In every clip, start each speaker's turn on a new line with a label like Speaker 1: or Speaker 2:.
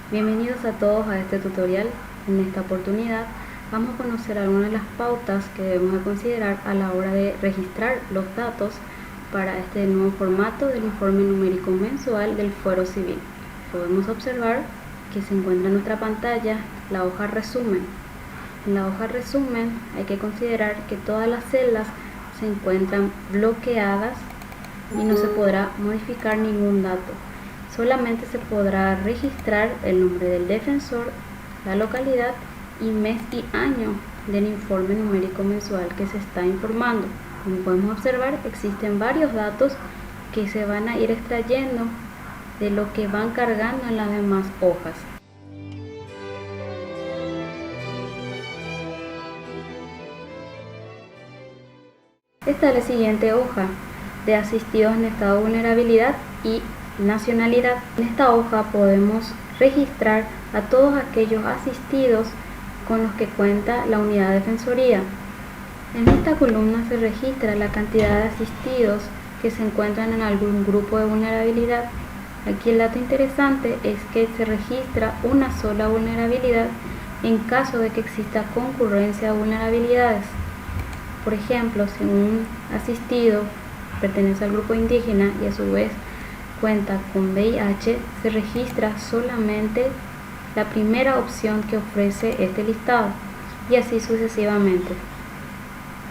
Speaker 1: Bienvenidos a todos a este tutorial. En esta oportunidad vamos a conocer algunas de las pautas que debemos de considerar a la hora de registrar los datos para este nuevo formato del informe numérico mensual del Fuero Civil. Podemos observar que se encuentra en nuestra pantalla la hoja resumen. En la hoja resumen hay que considerar que todas las celdas se encuentran bloqueadas y no se podrá modificar ningún dato. Solamente se podrá registrar el nombre del defensor, la localidad y mes y año del informe numérico mensual que se está informando. Como podemos observar, existen varios datos que se van a ir extrayendo de lo que van cargando en las demás hojas. Esta es la siguiente hoja de asistidos en estado de vulnerabilidad y nacionalidad. En esta hoja podemos registrar a todos aquellos asistidos con los que cuenta la unidad de defensoría. En esta columna se registra la cantidad de asistidos que se encuentran en algún grupo de vulnerabilidad. Aquí el dato interesante es que se registra una sola vulnerabilidad en caso de que exista concurrencia de vulnerabilidades. Por ejemplo, si un asistido pertenece al grupo indígena y a su vez cuenta con VIH, se registra solamente la primera opción que ofrece este listado y así sucesivamente.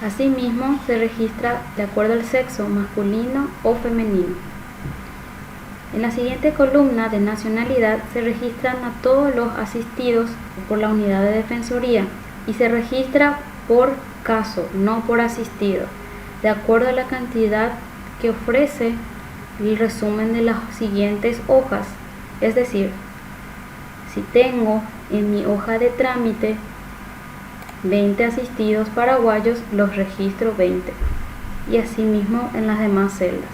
Speaker 1: Asimismo, se registra de acuerdo al sexo masculino o femenino. En la siguiente columna de nacionalidad se registran a todos los asistidos por la unidad de defensoría y se registra por caso, no por asistido, de acuerdo a la cantidad que ofrece el resumen de las siguientes hojas. Es decir, si tengo en mi hoja de trámite 20 asistidos paraguayos, los registro 20 y asimismo en las demás celdas.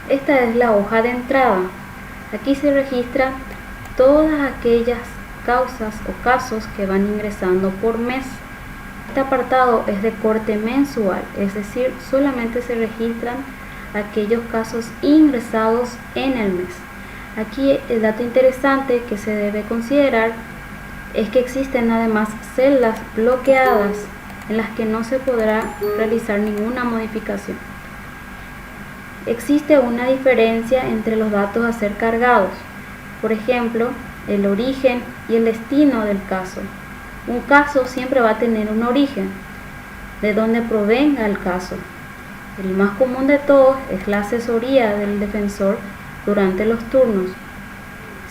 Speaker 1: Esta es la hoja de entrada. Aquí se registran todas aquellas causas o casos que van ingresando por mes. Este apartado es de corte mensual, es decir, solamente se registran aquellos casos ingresados en el mes. Aquí el dato interesante que se debe considerar es que existen además celdas bloqueadas en las que no se podrá realizar ninguna modificación. Existe una diferencia entre los datos a ser cargados, por ejemplo, el origen y el destino del caso. Un caso siempre va a tener un origen, de donde provenga el caso. El más común de todos es la asesoría del defensor durante los turnos.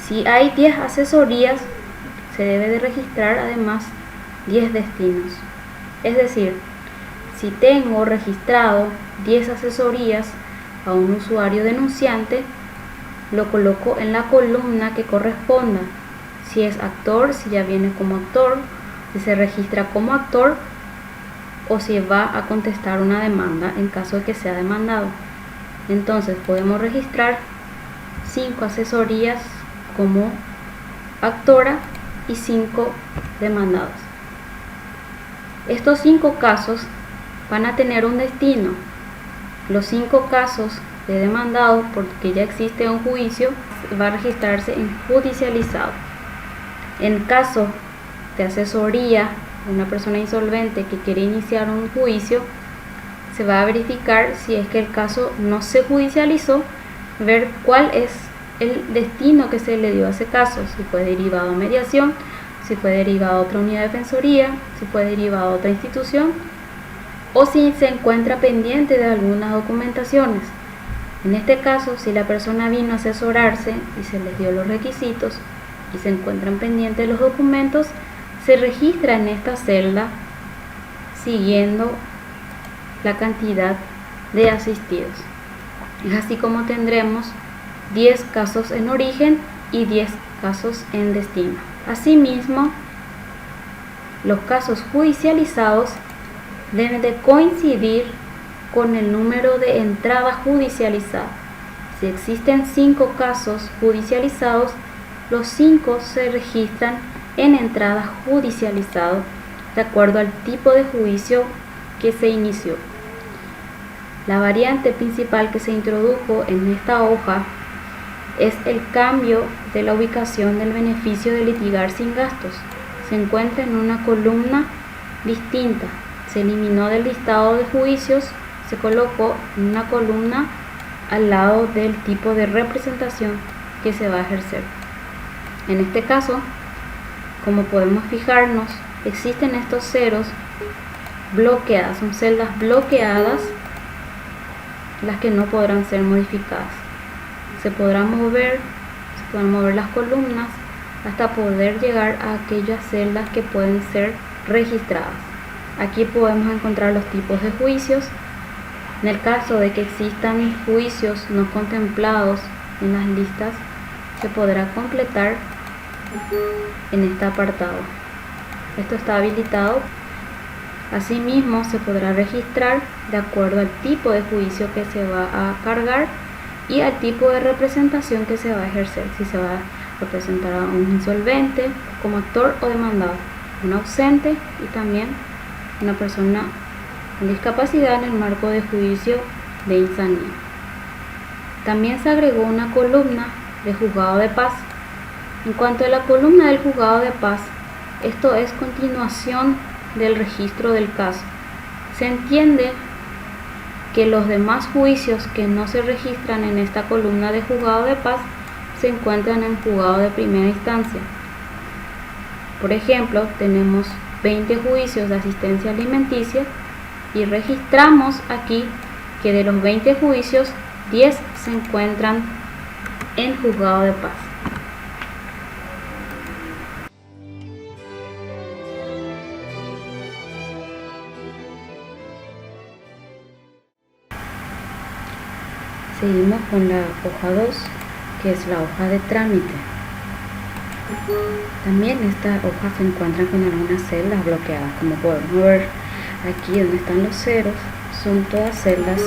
Speaker 1: Si hay 10 asesorías, se debe de registrar además 10 destinos. Es decir, si tengo registrado 10 asesorías a un usuario denunciante, lo coloco en la columna que corresponda. Si es actor, si ya viene como actor, si se registra como actor o si va a contestar una demanda en caso de que sea demandado. Entonces podemos registrar 5 asesorías como actora y 5 demandados. Estos 5 casos van a tener un destino. Los 5 casos de demandado, porque ya existe un juicio, va a registrarse en judicializado. En caso de asesoría de una persona insolvente que quiere iniciar un juicio, se va a verificar si es que el caso no se judicializó, ver cuál es el destino que se le dio a ese caso, si fue derivado a mediación, si fue derivado a otra unidad de defensoría, si fue derivado a otra institución o si se encuentra pendiente de algunas documentaciones. En este caso, si la persona vino a asesorarse y se les dio los requisitos y se encuentran pendientes los documentos, se registra en esta celda siguiendo la cantidad de asistidos. Es así como tendremos 10 casos en origen y 10 casos en destino. Asimismo, los casos judicializados deben de coincidir con el número de entrada judicializada. Si existen 5 casos judicializados, los 5 se registran en entrada judicializado de acuerdo al tipo de juicio que se inició. La variante principal que se introdujo en esta hoja es el cambio de la ubicación del beneficio de litigar sin gastos. Se encuentra en una columna distinta. Se eliminó del listado de juicios, se colocó en una columna al lado del tipo de representación que se va a ejercer. En este caso, como podemos fijarnos, existen estos ceros bloqueadas, son celdas bloqueadas las que no podrán ser modificadas. Se podrán mover las columnas hasta poder llegar a aquellas celdas que pueden ser registradas. Aquí podemos encontrar los tipos de juicios. En el caso de que existan juicios no contemplados en las listas, se podrá completar en este apartado. Esto está habilitado. Asimismo, se podrá registrar de acuerdo al tipo de juicio que se va a cargar y al tipo de representación que se va a ejercer, si se va a representar a un insolvente como actor o demandado, un ausente y también una persona con discapacidad en el marco de juicio de insanía. También se agregó una columna de juzgado de paz. En cuanto a la columna del juzgado de paz, esto es continuación del registro del caso. Se entiende que los demás juicios que no se registran en esta columna de juzgado de paz se encuentran en juzgado de primera instancia. Por ejemplo, tenemos 20 juicios de asistencia alimenticia y registramos aquí que de los 20 juicios, 10 se encuentran en juzgado de paz. Seguimos con la hoja 2, que es la hoja de trámite. También esta hoja se encuentra con algunas celdas bloqueadas. Como podemos ver aquí donde están los ceros, son todas celdas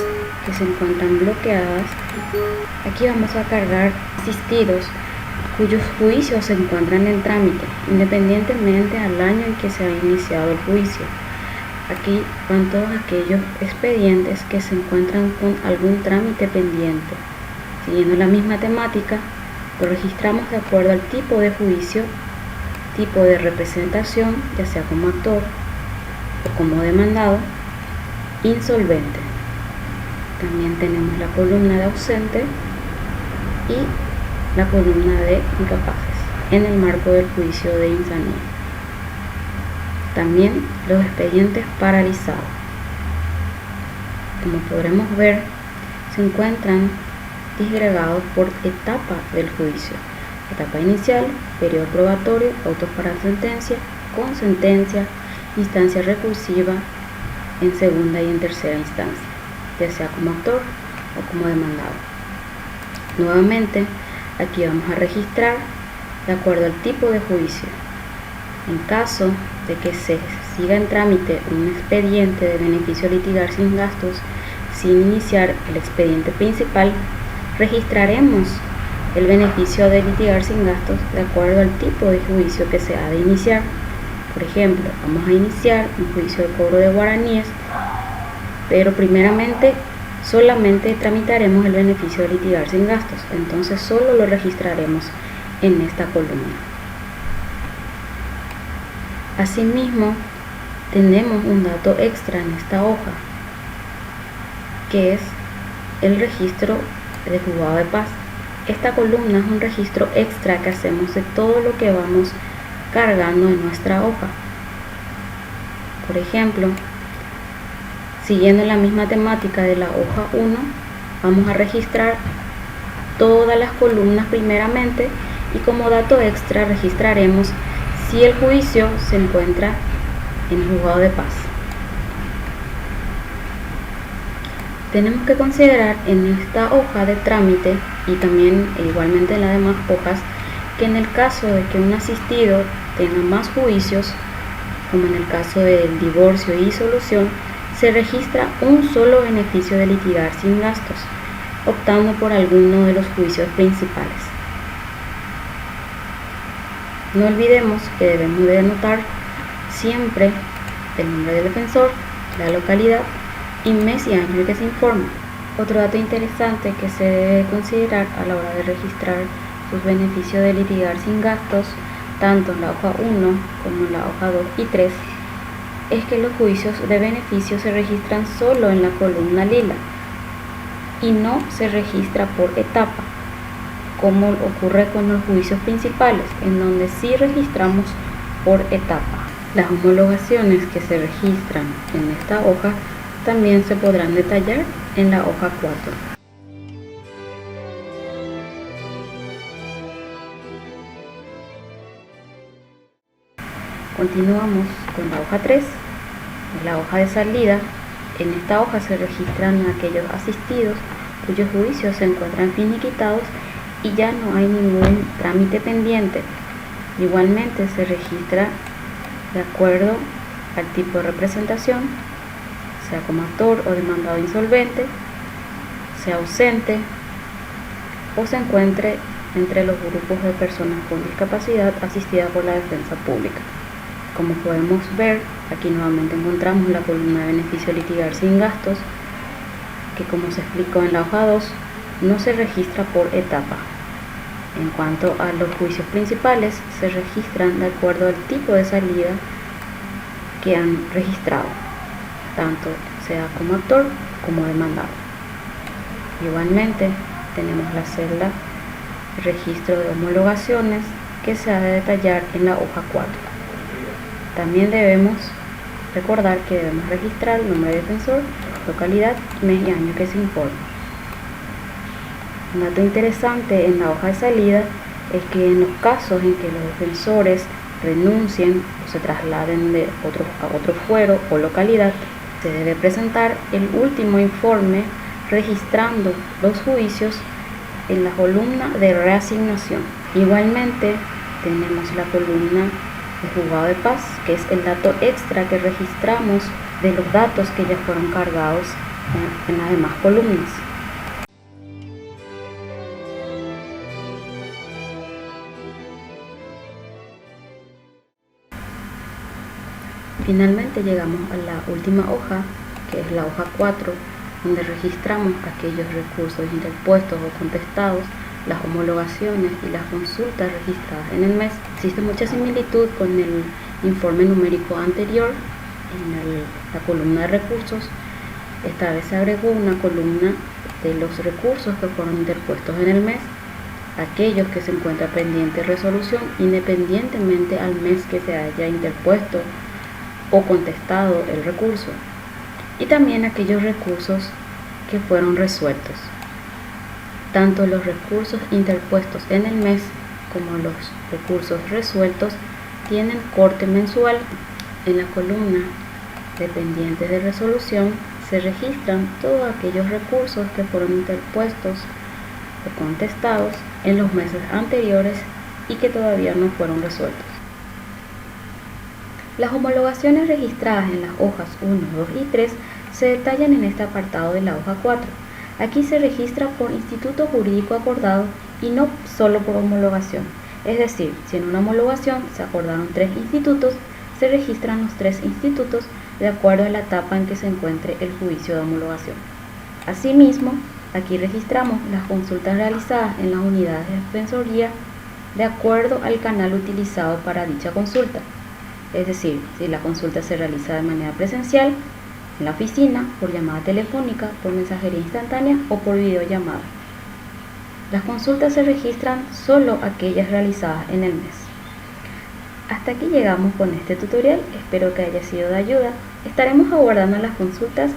Speaker 1: que se encuentran bloqueadas. Aquí vamos a cargar asistidos cuyos juicios se encuentran en trámite, independientemente al año en que se ha iniciado el juicio. Aquí van todos aquellos expedientes que se encuentran con algún trámite pendiente. Siguiendo la misma temática, lo registramos de acuerdo al tipo de juicio, tipo de representación, ya sea como actor o como demandado, insolvente. También tenemos la columna de ausente y la columna de incapaces en el marco del juicio de insanía. También los expedientes paralizados. Como podremos ver, se encuentran disgregados por etapa del juicio: etapa inicial, periodo probatorio, autos para sentencia, con sentencia, instancia recursiva en segunda y en tercera instancia, ya sea como actor o como demandado. Nuevamente, aquí vamos a registrar de acuerdo al tipo de juicio. En caso de que se siga en trámite un expediente de beneficio litigar sin gastos, sin iniciar el expediente principal, registraremos el beneficio de litigar sin gastos de acuerdo al tipo de juicio que se ha de iniciar. Por ejemplo, vamos a iniciar un juicio de cobro de guaraníes, pero primeramente solamente tramitaremos el beneficio de litigar sin gastos, entonces solo lo registraremos en esta columna. Asimismo, tenemos un dato extra en esta hoja, que es el registro de juzgado de paz. Esta columna es un registro extra que hacemos de todo lo que vamos cargando en nuestra hoja. Por ejemplo, siguiendo la misma temática de la hoja 1, vamos a registrar todas las columnas primeramente y como dato extra registraremos si el juicio se encuentra en el juzgado de paz. Tenemos que considerar en esta hoja de trámite y también igualmente en las demás hojas que en el caso de que un asistido tenga más juicios, como en el caso del divorcio y disolución, se registra un solo beneficio de litigar sin gastos, optando por alguno de los juicios principales. No olvidemos que debemos de anotar siempre el nombre del defensor, la localidad y mes y año en que se informa. Otro dato interesante que se debe considerar a la hora de registrar sus beneficios de litigar sin gastos, tanto en la hoja 1 como en la hoja 2 y 3, es que los juicios de beneficios se registran solo en la columna lila y no se registra por etapa, como ocurre con los juicios principales, en donde sí registramos por etapa. Las homologaciones que se registran en esta hoja también se podrán detallar en la hoja 4. Continuamos con la hoja 3, la hoja de salida. En esta hoja se registran aquellos asistidos cuyos juicios se encuentran finiquitados y ya no hay ningún trámite pendiente. Igualmente se registra de acuerdo al tipo de representación, sea como actor o demandado insolvente, sea ausente o se encuentre entre los grupos de personas con discapacidad asistidas por la defensa pública. Como podemos ver, aquí nuevamente encontramos la columna de beneficio litigar sin gastos, que como se explicó en la hoja 2, no se registra por etapa. En cuanto a los juicios principales, se registran de acuerdo al tipo de salida que han registrado, tanto sea como actor como demandado. Igualmente, tenemos la celda registro de homologaciones que se ha de detallar en la hoja 4. También debemos recordar que debemos registrar el nombre de defensor, localidad, mes y año que se informa. Un dato interesante en la hoja de salida es que en los casos en que los defensores renuncien o se trasladen a otro fuero o localidad, se debe presentar el último informe registrando los juicios en la columna de reasignación. Igualmente tenemos la columna de juzgado de paz, que es el dato extra que registramos de los datos que ya fueron cargados en las demás columnas. Finalmente llegamos a la última hoja, que es la hoja 4, donde registramos aquellos recursos interpuestos o contestados, las homologaciones y las consultas registradas en el mes. Existe mucha similitud con el informe numérico anterior. En la columna de recursos, esta vez se agregó una columna de los recursos que fueron interpuestos en el mes, aquellos que se encuentran pendiente de resolución independientemente al mes que se haya interpuesto o contestado el recurso, y también aquellos recursos que fueron resueltos. Tanto los recursos interpuestos en el mes como los recursos resueltos tienen corte mensual. En la columna de pendientes de resolución se registran todos aquellos recursos que fueron interpuestos o contestados en los meses anteriores y que todavía no fueron resueltos. Las homologaciones registradas en las hojas 1, 2 y 3 se detallan en este apartado de la hoja 4. Aquí se registra por instituto jurídico acordado y no solo por homologación. Es decir, si en una homologación se acordaron 3 institutos, se registran los 3 institutos de acuerdo a la etapa en que se encuentre el juicio de homologación. Asimismo, aquí registramos las consultas realizadas en las unidades de defensoría de acuerdo al canal utilizado para dicha consulta. Es decir, si la consulta se realiza de manera presencial, en la oficina, por llamada telefónica, por mensajería instantánea o por videollamada. Las consultas se registran solo aquellas realizadas en el mes. Hasta aquí llegamos con este tutorial, espero que haya sido de ayuda. Estaremos aguardando las consultas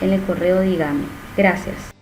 Speaker 1: en el correo de IGAMI. Gracias.